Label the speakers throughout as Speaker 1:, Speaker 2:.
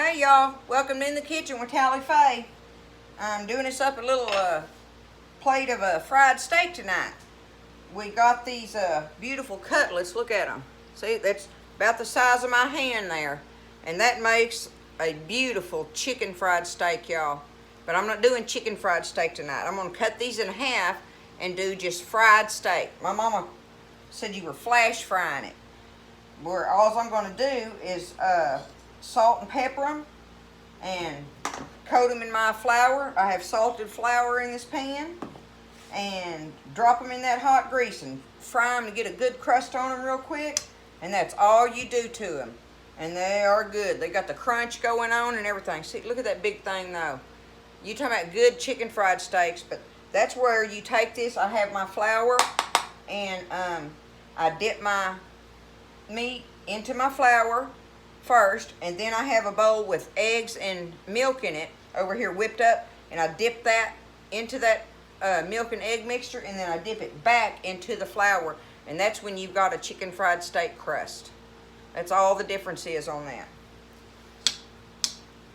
Speaker 1: Hey y'all, welcome in the kitchen with Tally Faye. I'm doing this up a little plate of fried steak tonight. We got these beautiful cutlets. Look at them. See, that's about the size of my hand there. And that makes a beautiful chicken fried steak, y'all. But I'm not doing chicken fried steak tonight. I'm going to cut these in half and do just fried steak. My mama said you were flash frying it. Where all I'm going to do is salt and pepper them and coat them in my flour. I have salted flour in this pan, and drop them in that hot grease and fry them to get a good crust on them real quick, and that's all you do to them, and they are good. They got the crunch going on and everything. See, look at that big thing though. You talking about good chicken fried steaks, but that's where you take this. I have my flour, and I dip my meat into my flour first, and then I have a bowl with eggs and milk in it over here whipped up, and I dip that into that milk and egg mixture, and then I dip it back into the flour, and that's when you've got a chicken fried steak crust. That's all the difference is on that.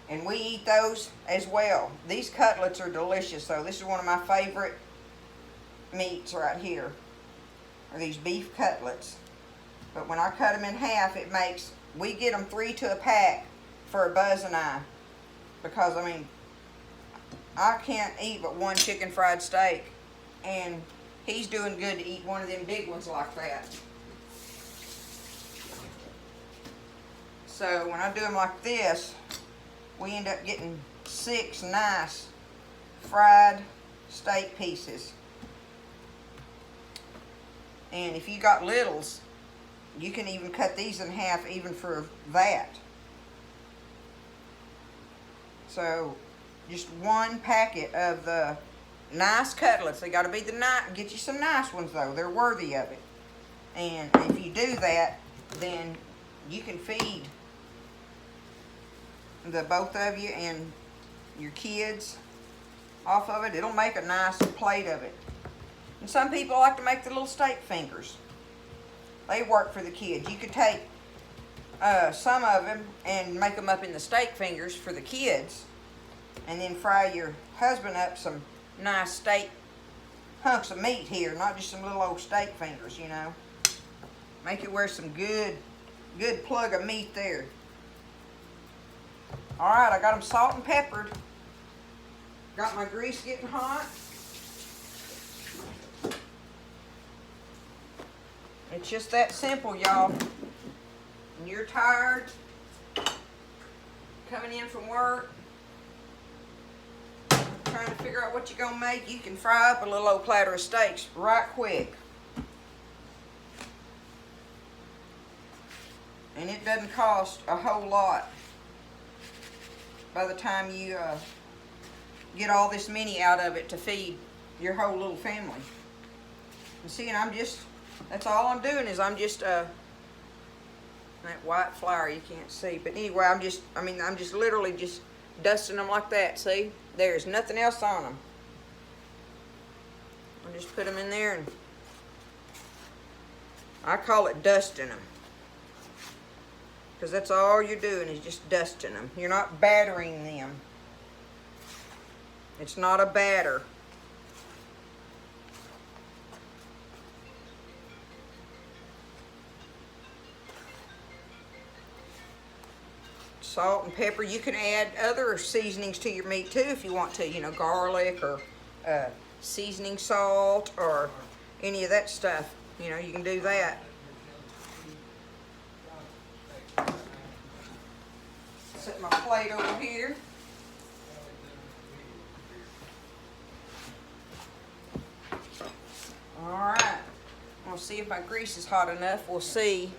Speaker 1: And we eat those as well. These cutlets are delicious though. This is one of my favorite meats right here, are these beef cutlets. But when I cut them in half, it makes, we get them 3 to a pack for a Buzz and I. Because, I mean, I can't eat but one chicken fried steak. And he's doing good to eat one of them big ones like that. So when I do them like this, we end up getting 6 nice fried steak pieces. And if you got littles, you can even cut these in half even for that. So just one packet of the nice cutlets. They got to be the nice. Get you some nice ones though. They're worthy of it. And if you do that, then you can feed the both of you and your kids off of it. It'll make a nice plate of it. And some people like to make the little steak fingers. They work for the kids. You could take some of them and make them up in the steak fingers for the kids, and then fry your husband up some nice steak hunks of meat here, not just some little old steak fingers, you know. Make it with some good plug of meat there. All right, I got them salt and peppered. Got my grease getting hot. It's just that simple, y'all. When you're tired, coming in from work, trying to figure out what you're going to make, you can fry up a little old platter of steaks right quick. And it doesn't cost a whole lot by the time you get all this mini out of it to feed your whole little family. And see, and that's all I'm doing is I'm just, that white flour you can't see. But anyway, I'm just literally just dusting them like that, see? There's nothing else on them. I'll just put them in there, and I call it dusting them. Because that's all you're doing is just dusting them. You're not battering them. It's not a batter. Salt and pepper. You can add other seasonings to your meat too if you want to, you know, garlic or seasoning salt or any of that stuff. You know, you can do that. Set my plate over here. All right. I'm gonna see if my grease is hot enough. We'll see.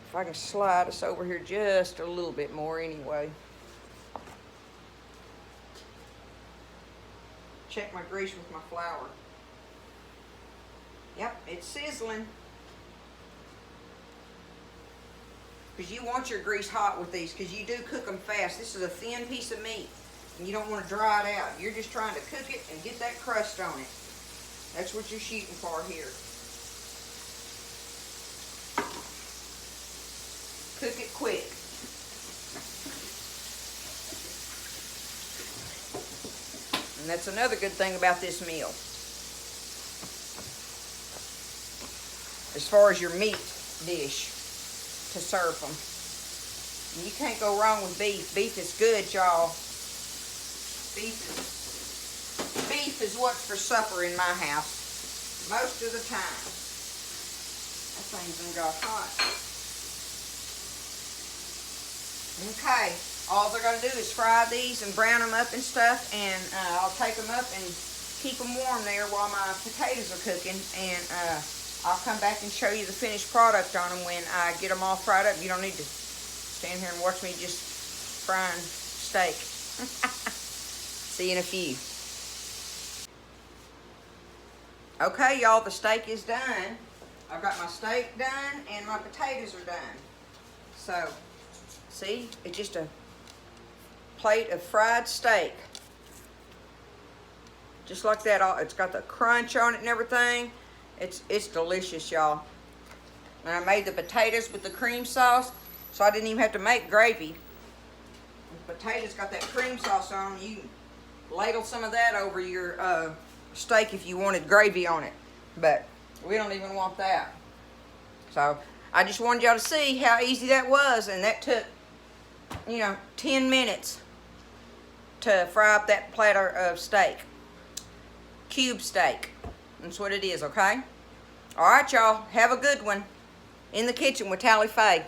Speaker 1: If I can slide us over here just a little bit more anyway. Check my grease with my flour. Yep, it's sizzling. Because you want your grease hot with these, because you do cook them fast. This is a thin piece of meat, and you don't want to dry it out. You're just trying to cook it and get that crust on it. That's what you're shooting for here. Cook And that's another good thing about this meal. As far as your meat dish to serve them. And you can't go wrong with beef. Beef is good, y'all. Beef is what's for supper in my house most of the time. That thing's done got hot. Okay, all they're going to do is fry these and brown them up and stuff, and I'll take them up and keep them warm there while my potatoes are cooking, and I'll come back and show you the finished product on them when I get them all fried up. You don't need to stand here and watch me just frying steak. See you in a few. Okay, y'all, the steak is done. I've got my steak done and my potatoes are done. So, see, it's just a plate of fried steak. Just like that. It's got the crunch on it and everything. It's delicious, y'all. And I made the potatoes with the cream sauce, so I didn't even have to make gravy. The potatoes got that cream sauce on them. You can ladle some of that over your steak if you wanted gravy on it. But we don't even want that. So I just wanted y'all to see how easy that was, and that took, 10 minutes to fry up that platter of steak. Cube steak. That's what it is, okay? All right, y'all. Have a good one. In the kitchen with Tally Faye.